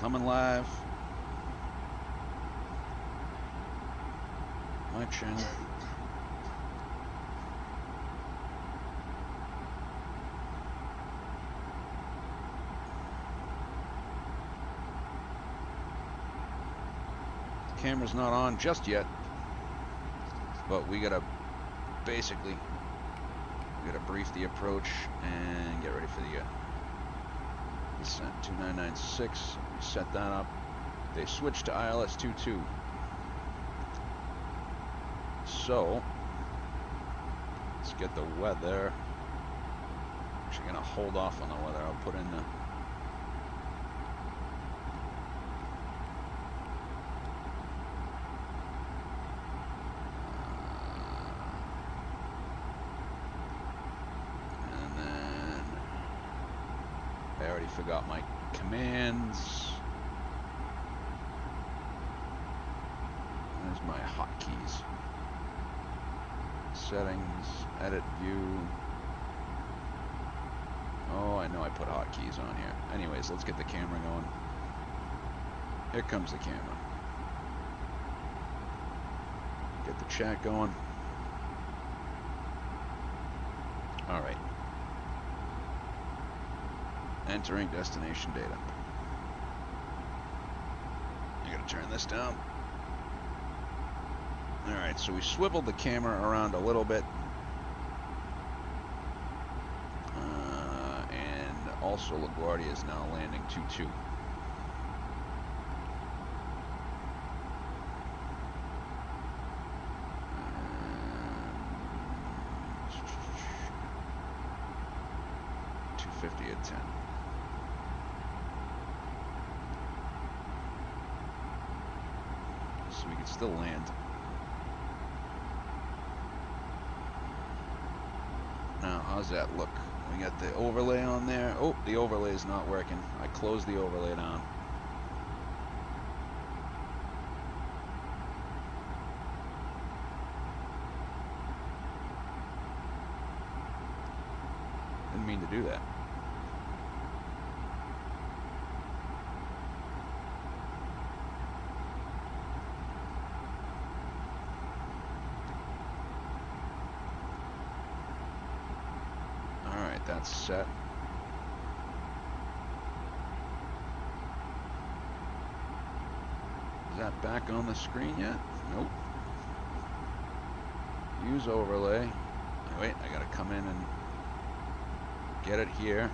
Coming live. My channel. The camera's not on just yet, but we gotta basically brief the approach and get ready for the descent. 2996. We set that up. They switched to ILS 22. So let's get the weather. Actually gonna hold off on the weather. I'll put in the and then I already forgot my commands. There's my hotkeys. Settings, edit view. Oh, I know I put hotkeys on here. Anyways, let's get the camera going. Here comes the camera. Get the chat going. Alright. Entering destination data. I gotta turn this down. Alright, so we swiveled the camera around a little bit. And also LaGuardia is now landing 2-2. $250 at 10. So we can still land. Now, how's that look? We got the overlay on there. Oh, the overlay is not working. I closed the overlay down. Didn't mean to do that. That's set. Is that back on the screen yet? Nope. Use overlay. Wait, I gotta come in and get it here.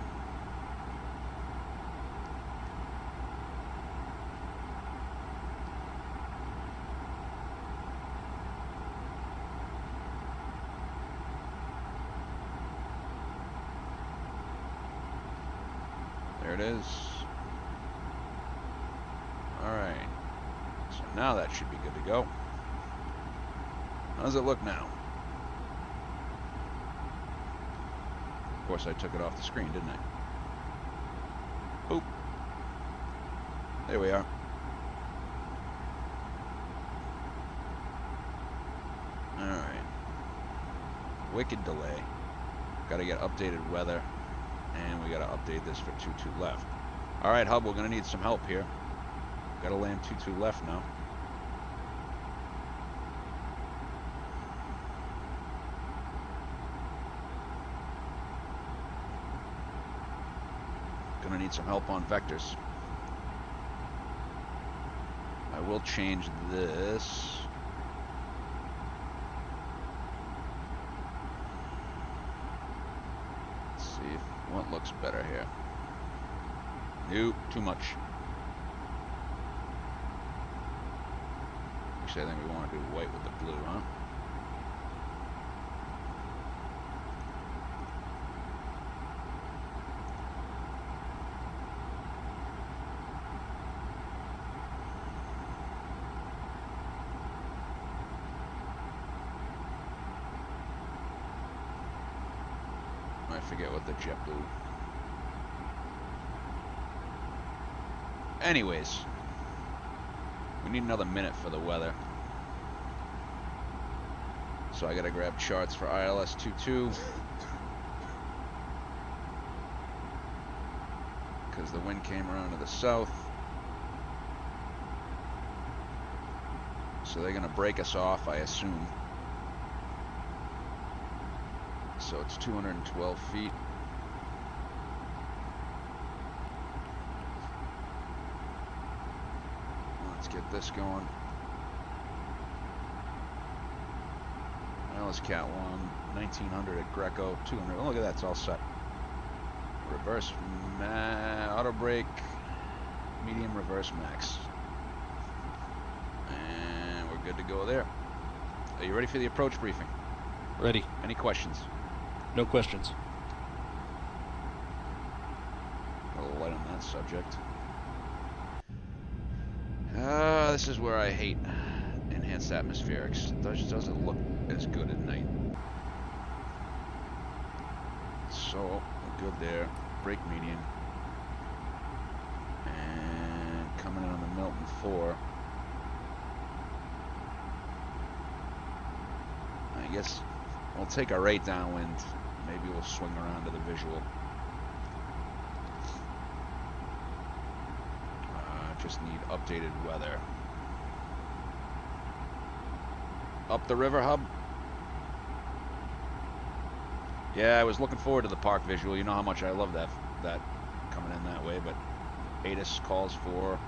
There it is. Alright. So now that should be good to go. How does it look now? Of course I took it off the screen, didn't I? Oop. There we are. Alright. Wicked delay. Gotta get updated weather. And we gotta update this for 2-2 left. Alright, Hub, we're gonna need some help here. Gotta land 2-2 left now. Gonna need some help on vectors. I will change this. What looks better here? Nope, too much. Actually, I think we want to do white with the blue, huh? I forget what the JetBlue. Anyways, we need another minute for the weather. So I gotta grab charts for ILS 22 because the wind came around to the south. So they're going to break us off, I assume. So it's 212 feet. Let's get this going. That was Cat 1, 1900 at Greco, 200. Oh, look at that, it's all set. Reverse, auto brake, medium reverse max. And we're good to go there. Are you ready for the approach briefing? Ready. Any questions? No questions. A little light on that subject. This is where I hate enhanced atmospherics. It just doesn't look as good at night. So, we're good there. Brake median. And coming in on the Milton 4. I guess we'll take a right downwind. Maybe we'll swing around to the visual. Just need updated weather. Up the river hub. Yeah, I was looking forward to the park visual. You know how much I love that coming in that way, but ATIS calls for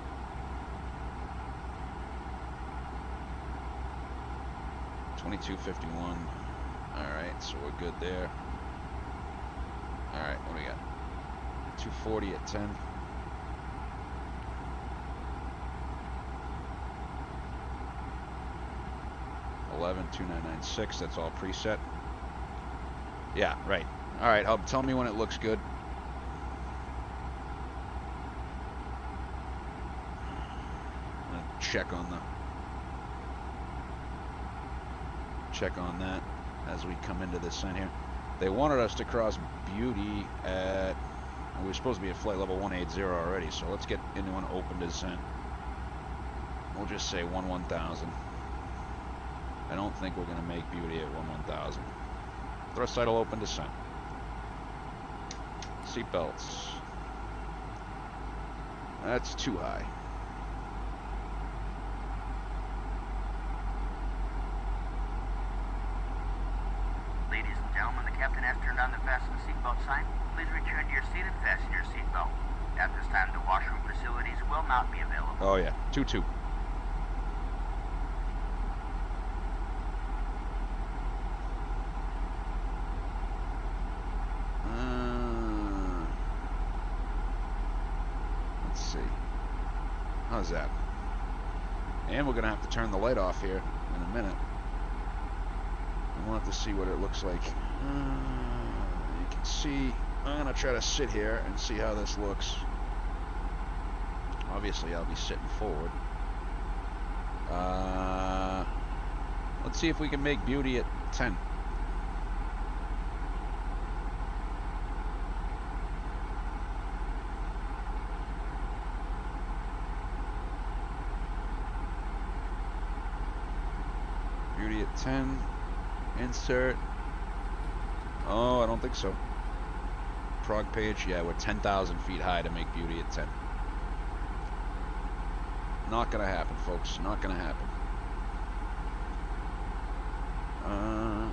$22.51. Alright, so we're good there. Alright, what do we got? 240 at 10. $11,296, that's all preset. Yeah, right. Alright, Hub, tell me when it looks good. I'm gonna check on that as we come into this sign here. They wanted us to cross Beauty at, we were supposed to be at flight level 180 already, so let's get into an open descent. We'll just say 1,000. I don't think we're going to make Beauty at 1,000. Thrust idle open descent. Seatbelts. That's too high. Ladies and gentlemen, the captain has turned on the fasten seatbelt sign. Please return to your seat and fasten your seatbelt. At this time, the washroom facilities will not be available. Oh yeah, 2-2. How's that? And we're gonna have to turn the light off here in a minute. I want to see what it looks like. You can see, I'm gonna try to sit here and see how this looks. Obviously I'll be sitting forward. Let's see if we can make Beauty at 10. Beauty at 10. Insert. Oh, I don't think so. Prog page. Yeah, we're 10,000 feet high to make Beauty at 10. Not gonna happen, folks. Not gonna happen. You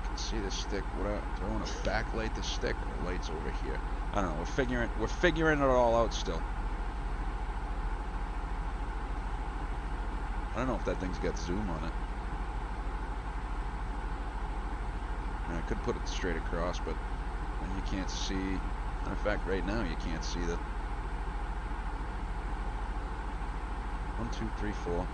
can see the stick. Do I want to backlight the stick or lights over here? I don't know. We're figuring it all out still. I don't know if that thing's got zoom on it. I could put it straight across, but then you can't see. In fact, right now you can't see the 1, 2, 3, 4.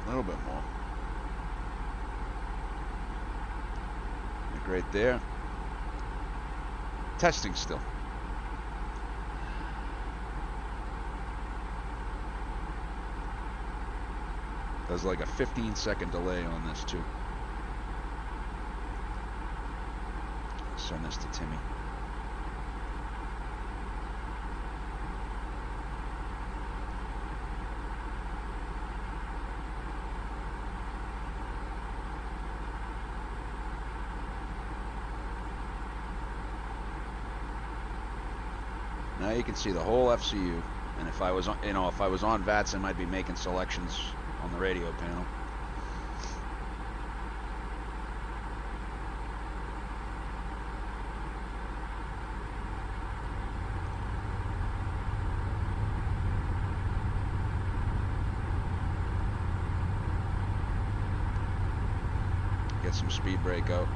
A little bit more. Like right there. Testing still. There's like a 15-second delay on this too. Send this to Timmy. Now you can see the whole FCU, and if I was on, if I was on VATSIM, I'd be making selections on the radio panel. Get some speed brake out.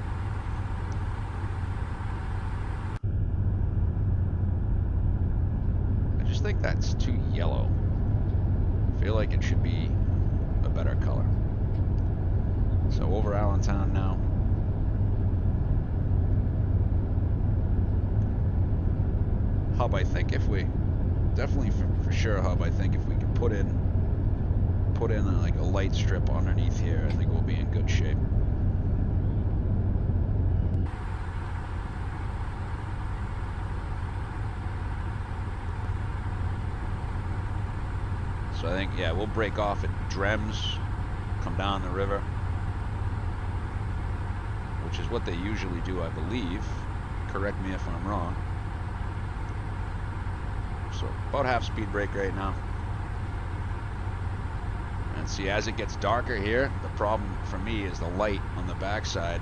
I just think that's too yellow. I feel like it should be a better color. So over Allentown now. Hub, I think if we definitely for sure hub, I think if we can put in like a light strip underneath here, I think we'll be in good shape. So I think, yeah, we'll break off at Drems, come down the river, which is what they usually do, I believe. Correct me if I'm wrong. So about half speed brake right now. And see, as it gets darker here, the problem for me is the light on the backside.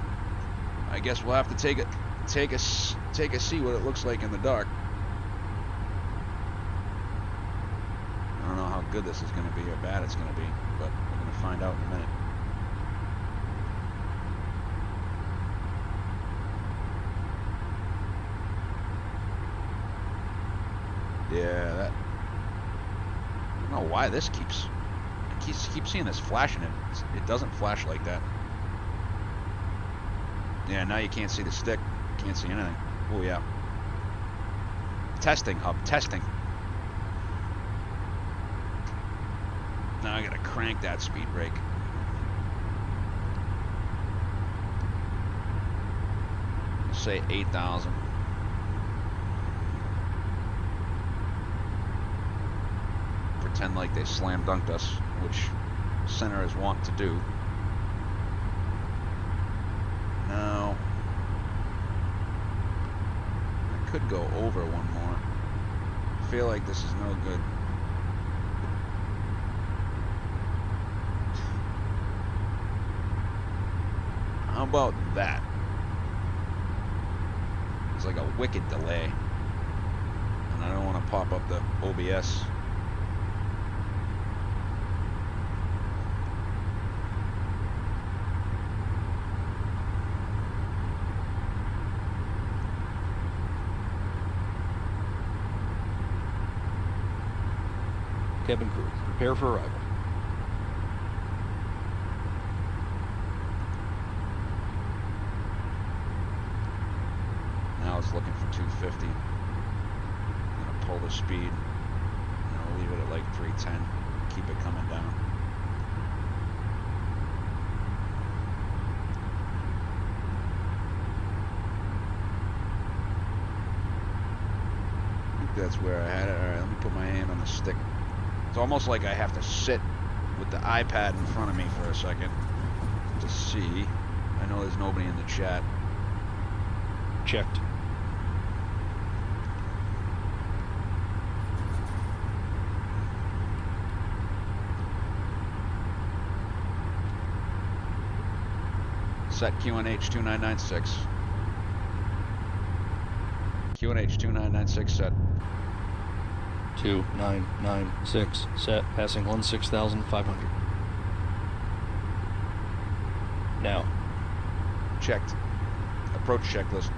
I guess we'll have to take a see what it looks like in the dark. I don't know how good this is going to be or bad it's going to be, but we're going to find out in a minute. Yeah, that. I don't know why this keeps. I keep seeing this flashing. It doesn't flash like that. Yeah, now you can't see the stick. Can't see anything. Oh yeah. Testing, hub, testing. Now I gotta crank that speed brake. Let's say 8,000. Pretend like they slam dunked us, which centers want to do. Now I could go over one more. I feel like this is no good. How about that? It's like a wicked delay, and I don't want to pop up the OBS. Cabin crew, prepare for arrival. Now it's looking for 250. I'm gonna pull the speed. And I'll leave it at like 310. Keep it coming down. I think that's where I had it. Alright, let me put my hand on the stick. It's almost like I have to sit with the iPad in front of me for a second to see. I know there's nobody in the chat. Checked. Set QNH 2996. QNH 2996 set. 2996 set, passing 16,500. Now. Checked. Approach checklist.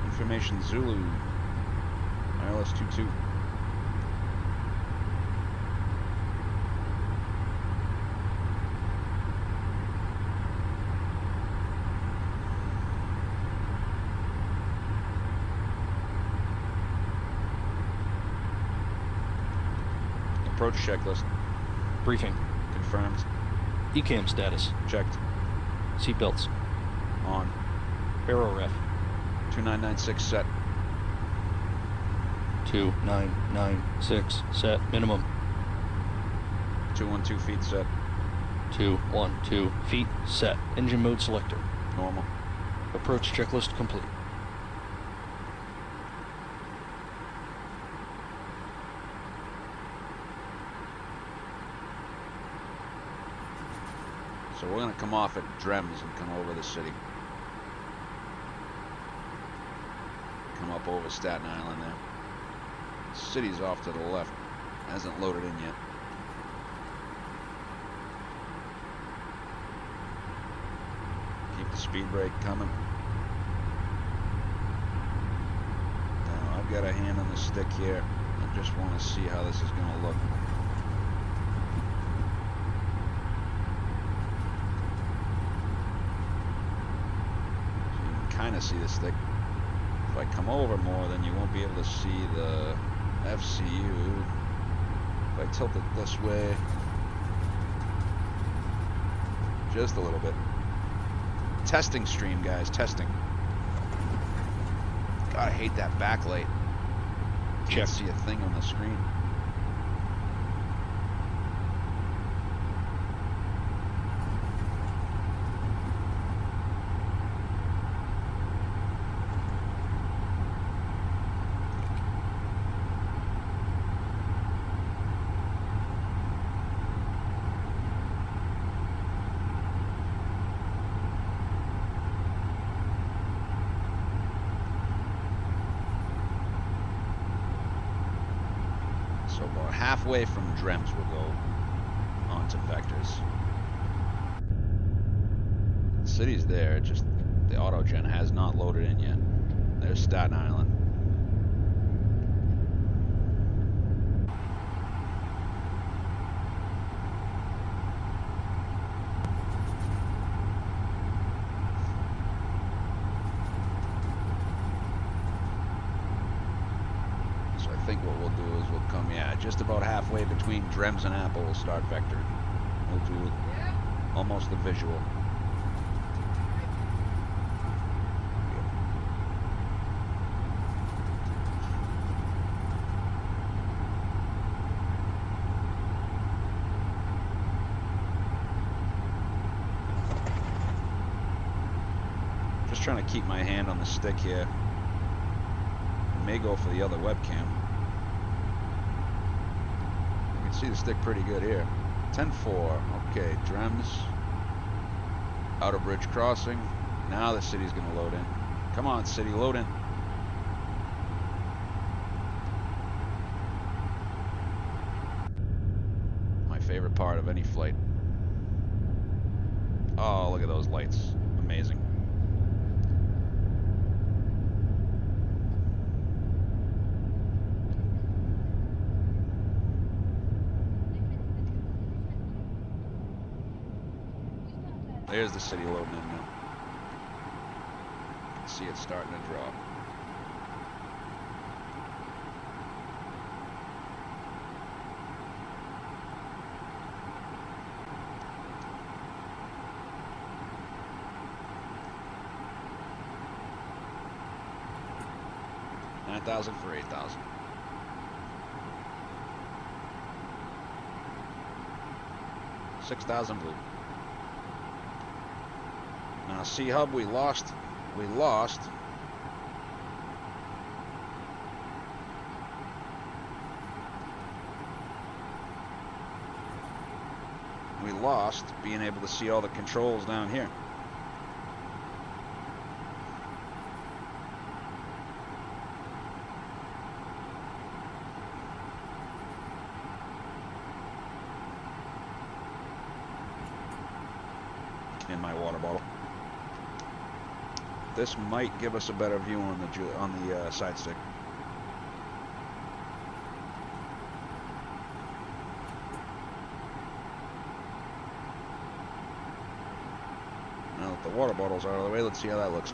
Information Zulu. Wireless 22. Approach checklist. Briefing. Confirmed. ECAM status. Checked. Seatbelts. On. Aero ref. 2996 set. 2996 set. Minimum. 212 feet set. 212 feet set. Engine mode selector. Normal. Approach checklist complete. So we're going to come off at Drems and come over the city. Come up over Staten Island there. City's off to the left. Hasn't loaded in yet. Keep the speed brake coming. Now I've got a hand on the stick here. I just want to see how this is going to look. So you can kind of see the stick. If I come over more, then you won't be able to see the FCU. If I tilt it this way, just a little bit. Testing stream, guys, testing. God, I hate that backlight. Can't see a thing on the screen. So about halfway from Drems we'll go on to Vectors. The city's there, just the autogen has not loaded in yet. There's Staten Island. I think what we'll do is we'll come, just about halfway between Drems and Apple, we'll start Vector. We'll do almost the visual. Just trying to keep my hand on the stick here. I may go for the other webcam. See the stick pretty good here. 10-4. Okay, Drems. Outer Bridge crossing. Now the city's going to load in. Come on, city, load in. My favorite part of any flight. Oh, look at those lights. Amazing. There's the city loading in now. You can see it starting to drop. $9,000 for $8,000. $6,000 blue. Now C-Hub, we lost. We lost being able to see all the controls down here. In my water bottle. This might give us a better view on the side stick. Now that the water bottle's out of the way, let's see how that looks.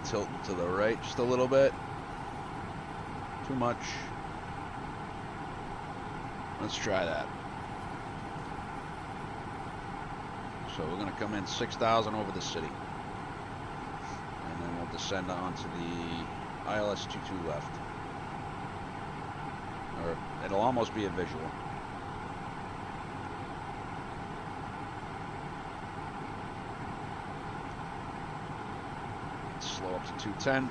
Tilting to the right just a little bit. Too much. Let's try that. So we're going to come in 6,000 over the city. And then we'll descend on to the ILS 22 left. or it'll almost be a visual. Slow up to 210.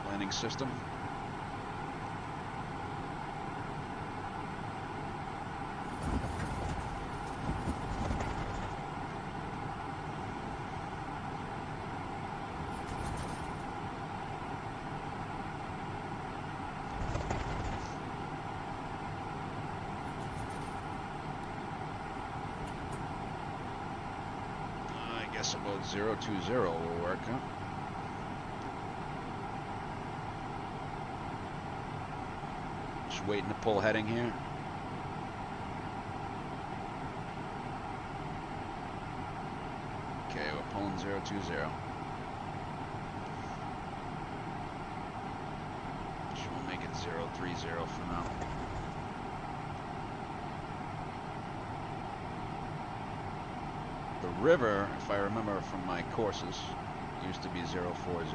Landing system. About 020 will work, huh? Just waiting to pull heading here. Okay, we're pulling 020. We'll make it 030 for now. The river, if I remember from my courses, used to be 040.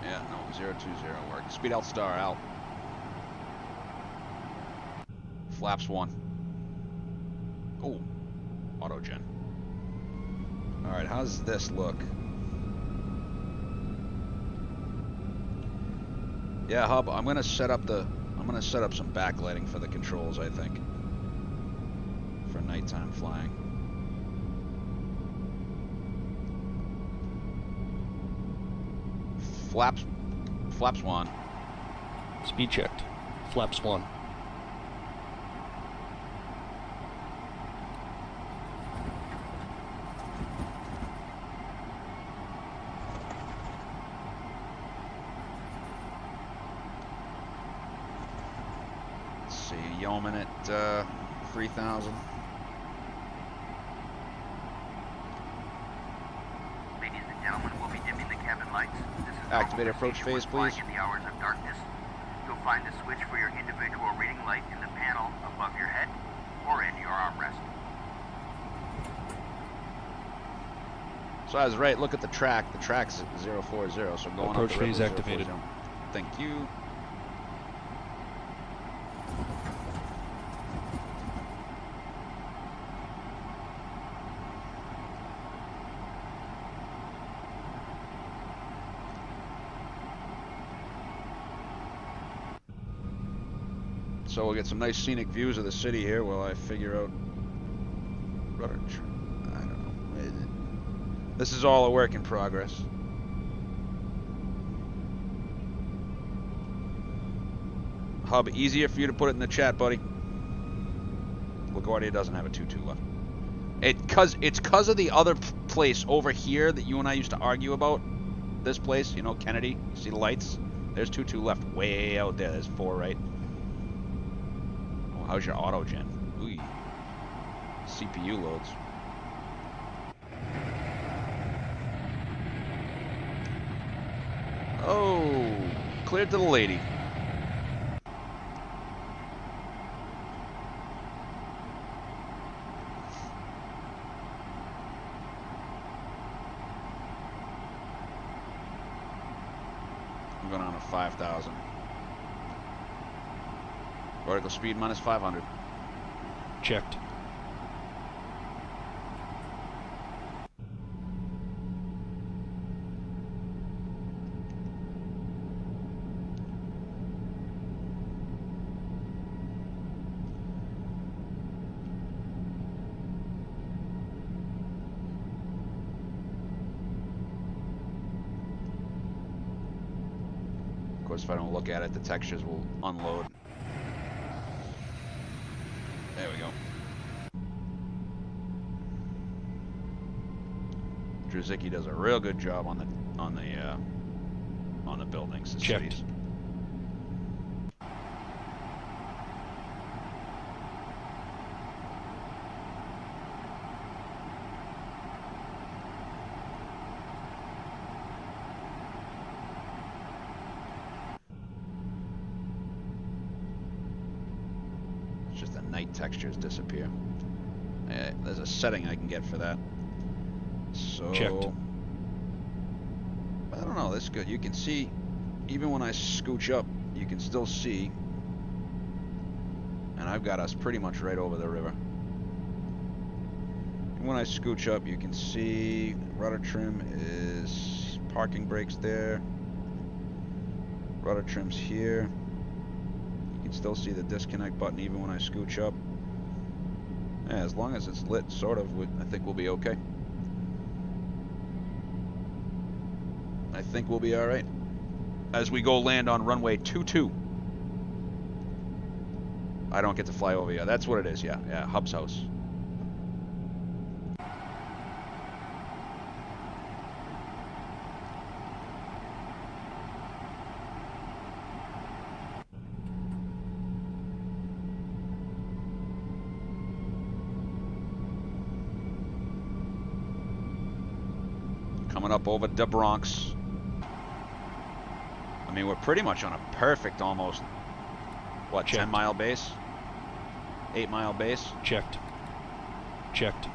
Yeah, no, 020 worked. Speed out star out. Flaps 1. Oh, autogen. Alright, how does this look? Yeah, Hub, I'm gonna set up some backlighting for the controls, I think, for nighttime flying. Flaps 1. Speed checked. Flaps 1. Yeoman at 3,000. Ladies and gentlemen, we'll be dimming the cabin lights. This is Activate approach phase, please. In the hours of darkness, you'll find the switch for your individual reading light in the panel above your head or in your armrest. So I was right. Look at the track. The track's 040. So going approach up the river, phase activated. 040. Thank you. So we'll get some nice scenic views of the city here while I figure out rudder. I don't know. This is all a work in progress. Hub, easier for you to put it in the chat, buddy. LaGuardia doesn't have a 2-2 left. It's cause of the other place over here that you and I used to argue about. This place, you know, Kennedy. You see the lights? There's 2-2 left, way out there. There's 4 right. How's your autogen? Ooh. CPU loads. Oh, cleared to the lady. I'm going on a 5,000. Vertical speed minus 500. Checked. Of course, if I don't look at it, the textures will unload. There we go. Drzicki does a real good job on the buildings. The Checked. cities. if the night textures disappear. There's a setting I can get for that. So Checked. I don't know, that's good. You can see, even when I scooch up, you can still see. And I've got us pretty much right over the river. And when I scooch up, you can see rudder trim is parking brakes there. Rudder trim's here. You can still see the disconnect button even when I scooch up. Yeah, as long as it's lit, sort of, I think we'll be okay. I think we'll be alright. As we go land on runway 22. I don't get to fly over yet. That's what it is, yeah. Yeah, Hub's house. Coming up over the Bronx. I mean, we're pretty much on a perfect almost, what, Checked. 10-mile base? 8-mile base? Checked. Checked.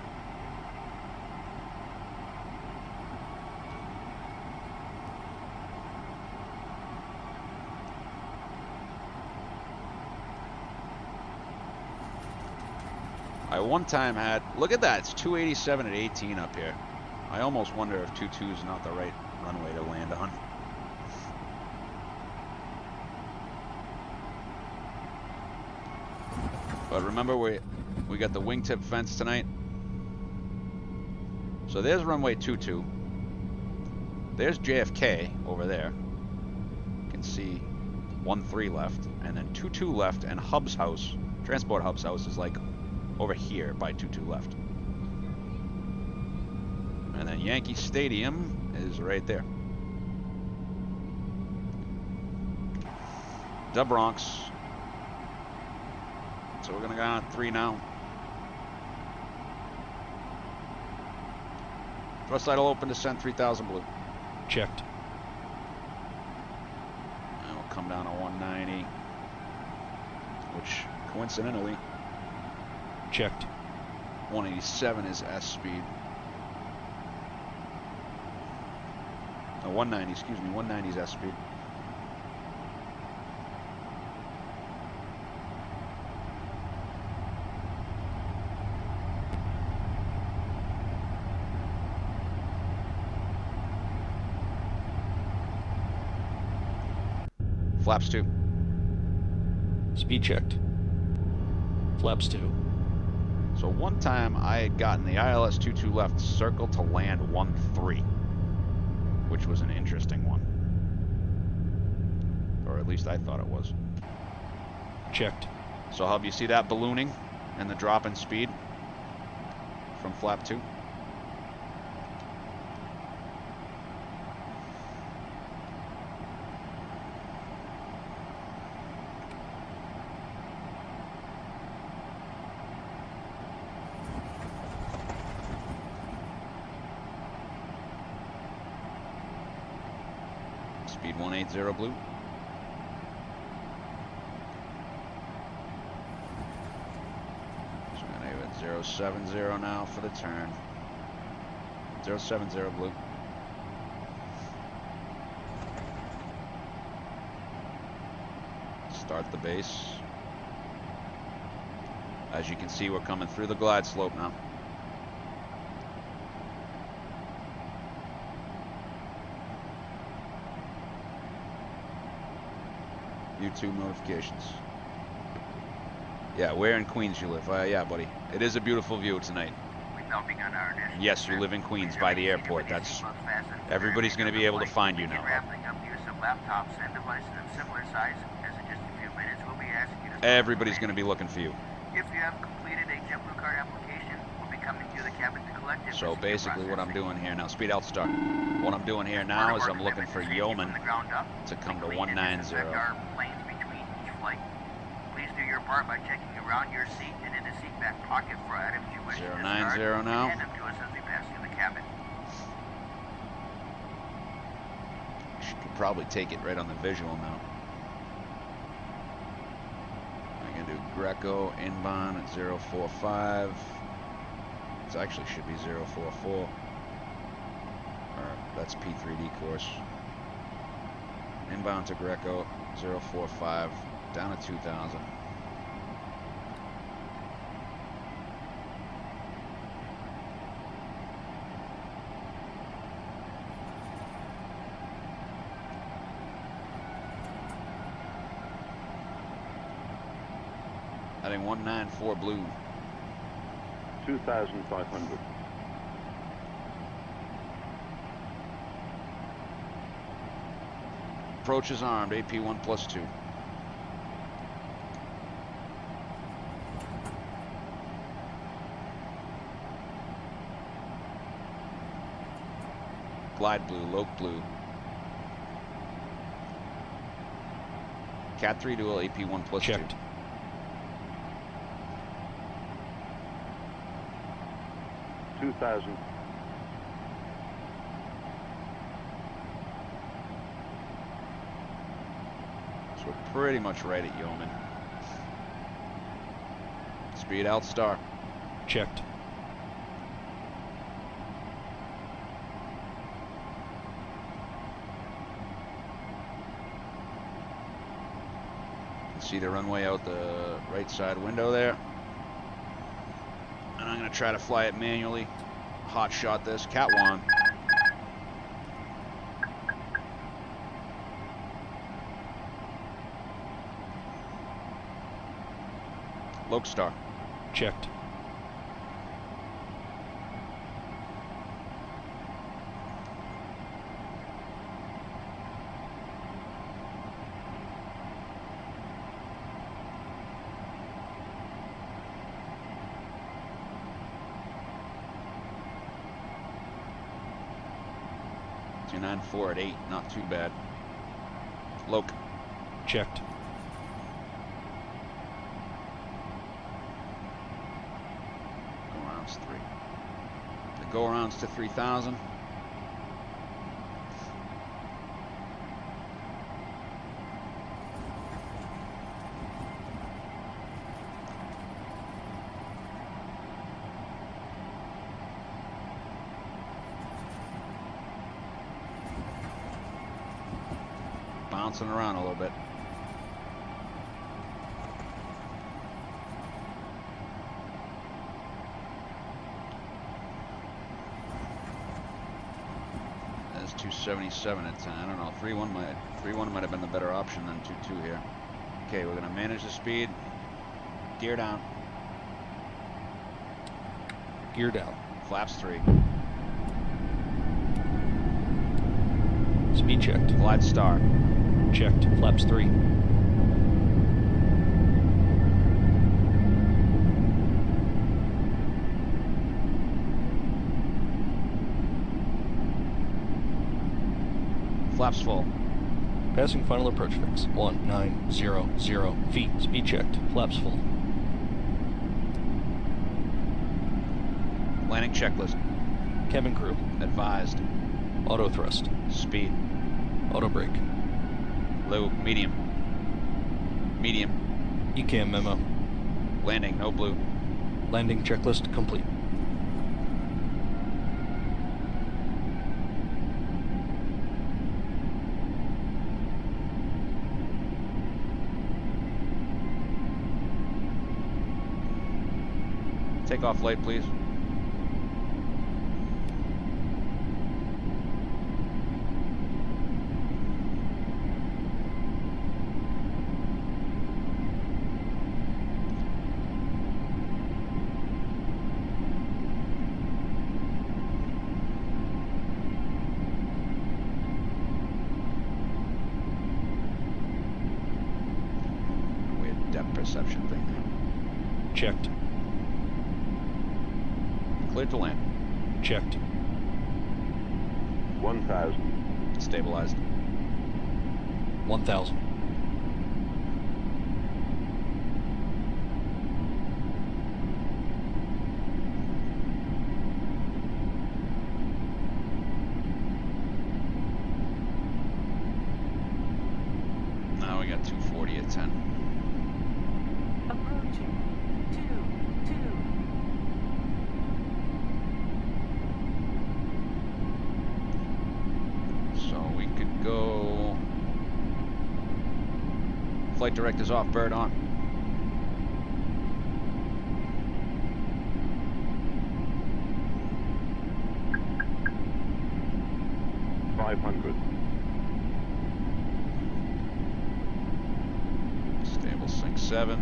I one time had, look at that, it's 287 at 18 up here. I almost wonder if 22 is not the right runway to land on. But remember, we got the wingtip fence tonight. So there's runway 22. There's JFK over there. You can see 13 left, and then 22 left, and Hub's house, transport Hub's house, is like over here by 22 left. And then Yankee Stadium is right there. The Bronx. So we're gonna go on 3 now. Thrust idle open, descent 3000 blue. Checked. And we'll come down to 190, which coincidentally, Checked. 187 is S speed. No, 190, excuse me, 190 is S speed. Flaps 2. Speed checked. Flaps 2. So one time I had gotten the ILS 22 left circle to land 13, which was an interesting one. Or at least I thought it was. Checked. So Hub, you see that ballooning and the drop in speed from flap 2? Speed 180 blue. So we're going to go at 070 now for the turn. 070 blue. Start the base. As you can see, we're coming through the glide slope now. YouTube notifications. Yeah, where in Queens you live? Yeah, buddy. It is a beautiful view tonight. Yes, you live in Queens by the airport. That's everybody's going to be able to find you now. Everybody's going to be looking for you. If you have completed a JetBlue card application, we'll be coming to the cabin to collect it. So basically what I'm doing here now, speed out start. What I'm doing here now is I'm looking for Yeoman to come to 190. Please do your part by checking around your seat and in the seat back pocket for items you wish to discard. 090 now. Hand them to us as we pass through the cabin. Could probably take it right on the visual now. I can do Greco inbound at 045. It actually should be 044. Or that's P3D course. Inbound to Greco 045 down to 2000. Heading 194 blue. 2,500. Approach is armed, AP 1+2. Glide blue, Loke blue. Cat 3 dual, AP 1+2. Checked. $2,000. So we're pretty much right at Yeoman. Speed out star. Checked. See the runway out the right side window there. And I'm going to try to fly it manually. Hot shot this. Cat 1. Loke star. Checked. .294 at 8, not too bad. Loke. Checked. Go-arounds 3. The go-arounds to 3,000. Bouncing around a little bit. That's 277 at 10. I don't know. 3-1 might have been the better option than 2-2 here. Okay, we're gonna manage the speed. Gear down. Gear down. Flaps 3. Speed checked. Glide star. Checked. Flaps 3. Flaps full. Passing final approach fix. 1900 feet. Speed checked. Flaps full. Landing checklist. Cabin crew. Advised. Auto thrust. Speed. Auto brake. Low. Medium. Medium. ECAM memo. Landing. No blue. Landing checklist complete. Take off light, please. Weird depth perception thing there. Checked. Cleared to land. Checked. 1,000. Stabilized. 1000. Now we got 240 at 10. Approaching. 2-2. So we could go. Flight director's off, bird on. Stable sync 7.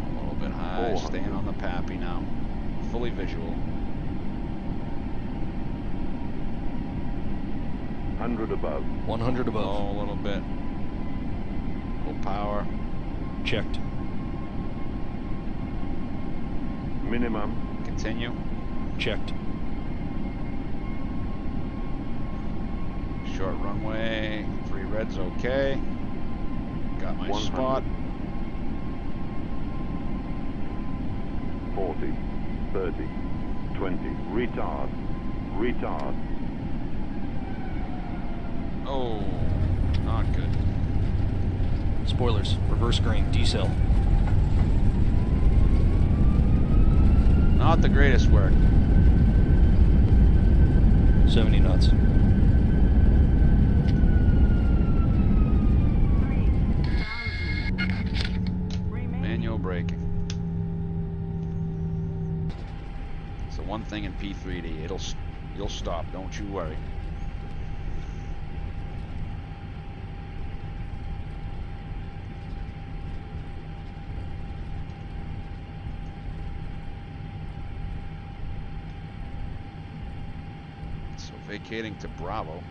A little bit high, staying on the pappy now. Fully visual. 100 above. 100 above. Oh, a little bit. Full power. Checked. Minimum. Continue. Checked. Short runway. 3 reds, okay. Got my 100. spot. 40, 30, 20. Retard. Retard. Oh, not good. Spoilers. Reverse grain. Decel. Not the greatest work. 70 knots. 3,000. Manual braking. It's the one thing in P3D. You'll stop. Don't you worry. So vacating to Bravo.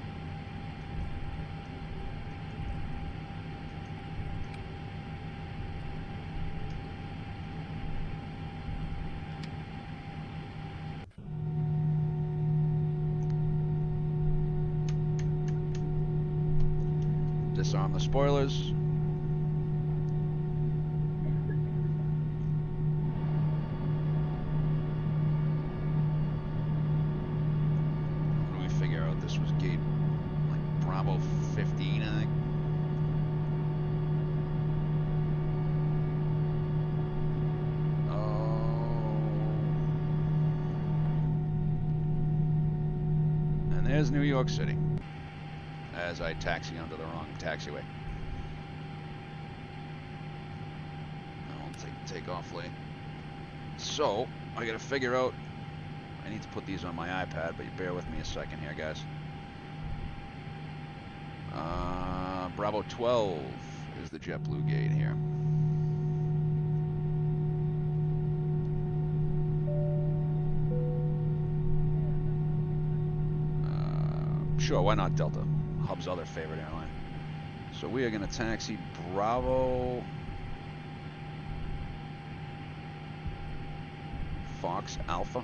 Disarm the spoilers. What do we figure out? This was gate like Bravo 15, I think. Oh. And there's New York City. As I taxi onto the wrong taxiway. I won't take off lane. So, I gotta figure out, I need to put these on my iPad, but you bear with me a second here, guys. Bravo 12 is the JetBlue gate here. Sure, why not Delta? Hub's other favorite airline. So we are going to taxi Bravo Fox Alpha.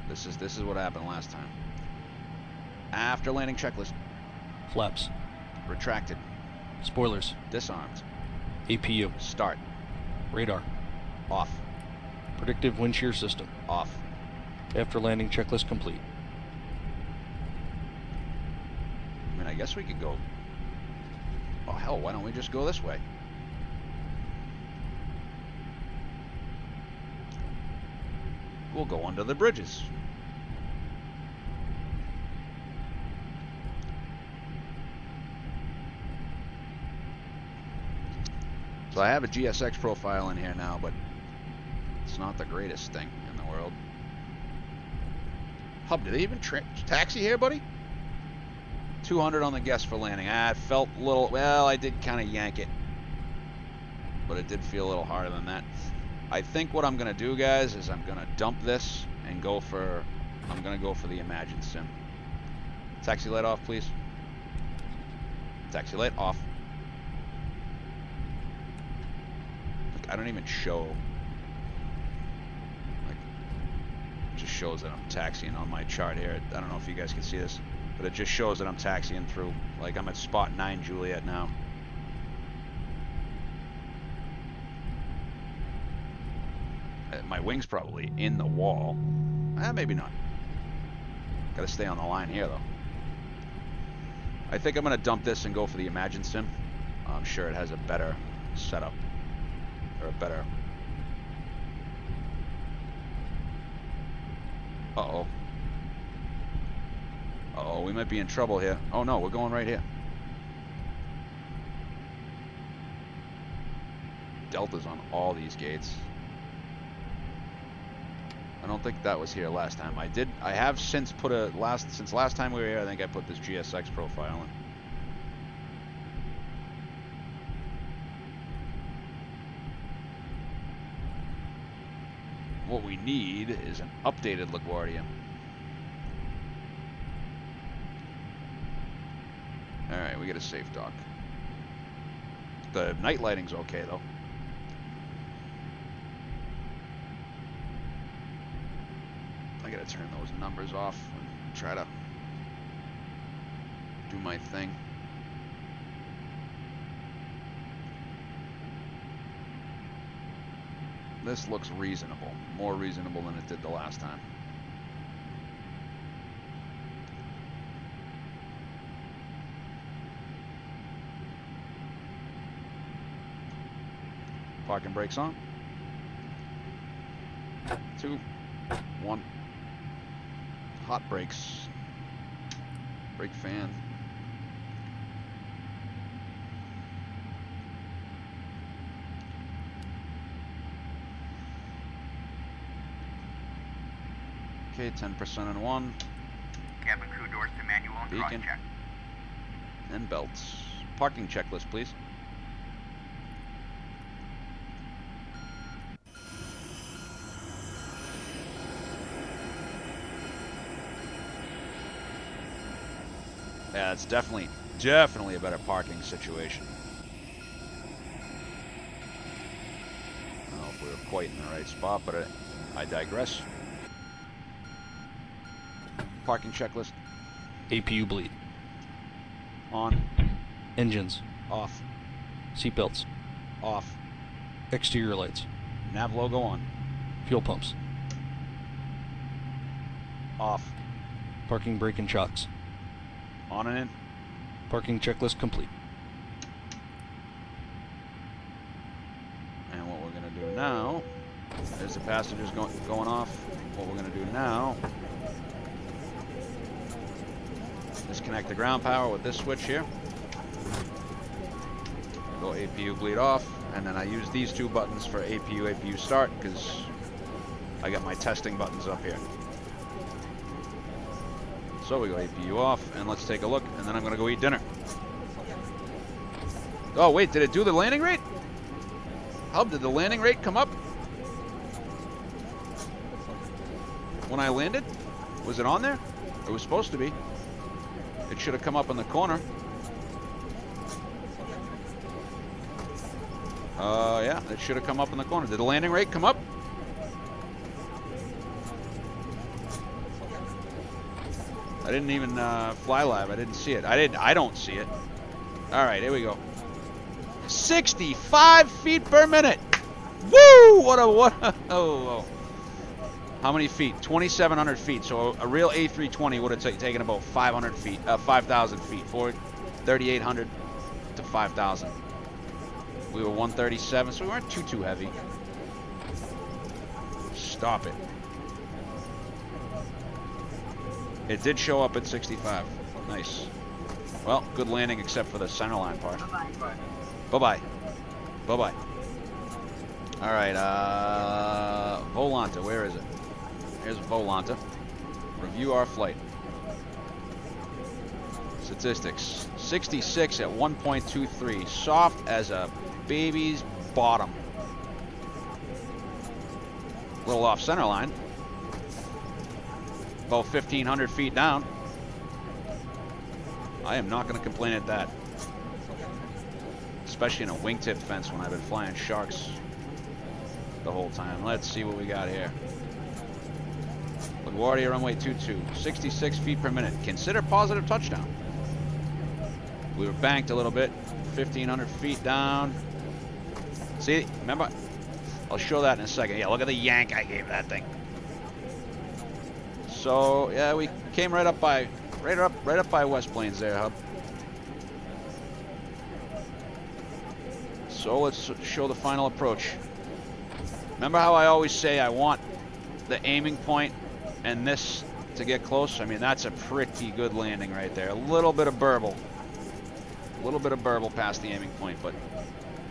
This is what happened last time. After landing checklist. Flaps. Retracted. Spoilers. Disarmed. APU. Start. Radar. Off. Predictive wind shear system. Off. After landing checklist complete. I mean, I guess we could go. Oh hell, why don't we just go this way? We'll go under the bridges. So I have a GSX profile in here now, but it's not the greatest thing in the world. Hub, did they even taxi here, buddy? 200 on the guess for landing. Ah, it felt a little, well, I did kind of yank it. But it did feel a little harder than that. I think what I'm going to do, guys, is I'm going to dump this and go for, I'm going to go for the Imagine Sim. Taxi light off, please. Taxi light off. Look, I don't even show, like, it just shows that I'm taxiing on my chart here. I don't know if you guys can see this, but it just shows that I'm taxiing through. Like, I'm at spot 9 Juliet now. My wing's probably in the wall. Maybe not. Gotta stay on the line here, though. I think I'm gonna dump this and go for the Imagine Sim. I'm sure it has a better setup, or a better... Uh-oh. Uh-oh, we might be in trouble here. Oh no, we're going right here. Delta's on all these gates. I don't think that was here last time. I have since put since last time we were here, I think I put this GSX profile in. What we need is an updated LaGuardia. Alright, we get a safe dock. The night lighting's okay though. I gotta turn those numbers off and try to do my thing. This looks reasonable, more reasonable than it did the last time. Parking brakes on. 2, 1. Hot brakes. Brake fan. Okay, 10% on 1. Cabin crew doors to manual and cross Beacon. check. And belts. Parking checklist, please. Yeah, it's definitely a better parking situation. I don't know if we were quite in the right spot, but I digress. Parking checklist. APU bleed. On. Engines. Off. Seatbelts. Off. Exterior lights. Nav logo on. Fuel pumps. Off. Parking brake and shocks. On and in. Parking checklist complete. And what we're going to do now, there's the passengers going off. What we're going to do now, disconnect the ground power with this switch here. Go APU bleed off, and then I use these two buttons for APU start because I got my testing buttons up here. So we go APU off, and let's take a look, and then I'm gonna go eat dinner. Oh wait, did it do the landing rate? Hub, did the landing rate come up when I landed? Was it on there? It was supposed to be. It should have come up in the corner. Yeah, it should have come up in the corner. Did the landing rate come up? I didn't even fly live. I didn't see it. I don't see it. All right, here we go. 65 feet per minute. Woo! Oh. How many feet? 2,700 feet. So a real A320 would have taken about 500 feet, 5,000 feet. 3,800 to 5,000. We were 137, so we weren't too heavy. Stop it. It did show up at 65. Nice. Well, good landing except for the centerline part. Bye-bye. Bye-bye. All right, Volanta, where is it? Here's Volanta. Review our flight. Statistics. 66 at 1.23. Soft as a baby's bottom. Little off center line. About 1,500 feet down. I am not going to complain at that. Especially in a wingtip fence when I've been flying sharks the whole time. Let's see what we got here. LaGuardia runway 22, 66 feet per minute. Consider positive touchdown. We were banked a little bit, 1,500 feet down. See, remember? I'll show that in a second. Yeah, look at the yank I gave that thing. So yeah, we came right up by West Plains there, Hub. So let's show the final approach. Remember how I always say I want the aiming point and this to get close? I mean, that's a pretty good landing right there. A little bit of burble. A little bit of burble past the aiming point, but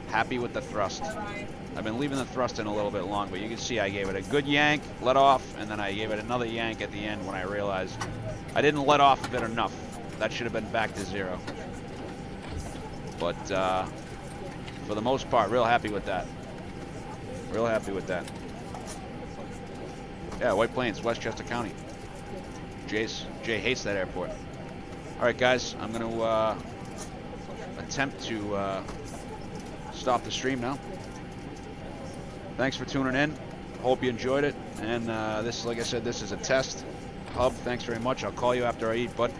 happy with the thrust. I've been leaving the thrust in a little bit long, but you can see I gave it a good yank, let off, and then I gave it another yank at the end when I realized I didn't let off of it enough. That should have been back to 0. But for the most part, real happy with that. Real happy with that. Yeah, White Plains, Westchester County. Jay hates that airport. All right, guys, I'm going to attempt to stop the stream now. Thanks for tuning in. Hope you enjoyed it. And this, like I said, this is a test. Hub, thanks very much. I'll call you after I eat, bud.